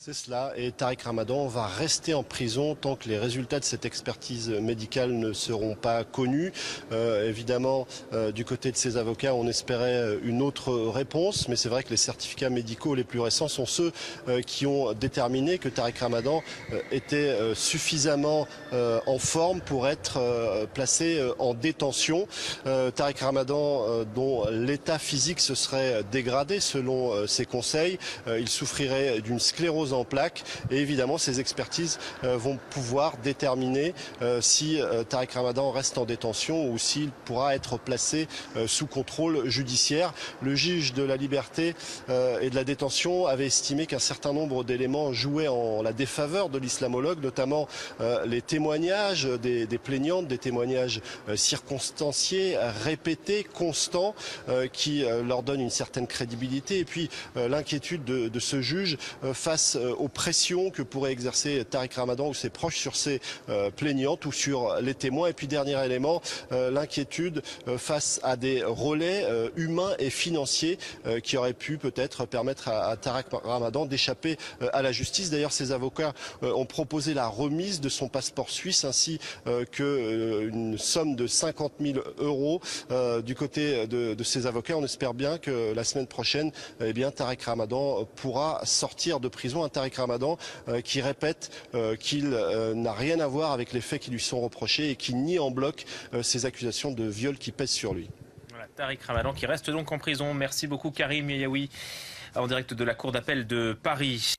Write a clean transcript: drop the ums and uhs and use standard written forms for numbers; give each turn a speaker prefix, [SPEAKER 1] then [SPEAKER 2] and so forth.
[SPEAKER 1] C'est cela, et Tariq Ramadan va rester en prison tant que les résultats de cette expertise médicale ne seront pas connus. Évidemment, du côté de ses avocats, on espérait une autre réponse, mais c'est vrai que les certificats médicaux les plus récents sont ceux qui ont déterminé que Tariq Ramadan était suffisamment en forme pour être placé en détention. Tariq Ramadan, dont l'état physique se serait dégradé selon ses conseils, il souffrirait d'une sclérose en plaques et évidemment ces expertises vont pouvoir déterminer si Tariq Ramadan reste en détention ou s'il pourra être placé sous contrôle judiciaire. Le juge de la liberté et de la détention avait estimé qu'un certain nombre d'éléments jouaient en la défaveur de l'islamologue, notamment les témoignages des plaignantes, des témoignages circonstanciés, répétés, constants, qui leur donnent une certaine crédibilité, et puis l'inquiétude de ce juge face aux pressions que pourrait exercer Tariq Ramadan ou ses proches sur ses plaignantes ou sur les témoins. Et puis dernier élément, l'inquiétude face à des relais humains et financiers qui auraient pu peut-être permettre à Tariq Ramadan d'échapper à la justice. D'ailleurs, ses avocats ont proposé la remise de son passeport suisse ainsi qu'une somme de 50 000 euros du côté de ses avocats. On espère bien que la semaine prochaine, Tariq Ramadan pourra sortir de prison. Un Tariq Ramadan qui répète qu'il n'a rien à voir avec les faits qui lui sont reprochés et qui nie en bloc ces accusations de viol qui pèsent sur lui.
[SPEAKER 2] Voilà, Tariq Ramadan qui reste donc en prison. Merci beaucoup Karim Yaoui en direct de la cour d'appel de Paris.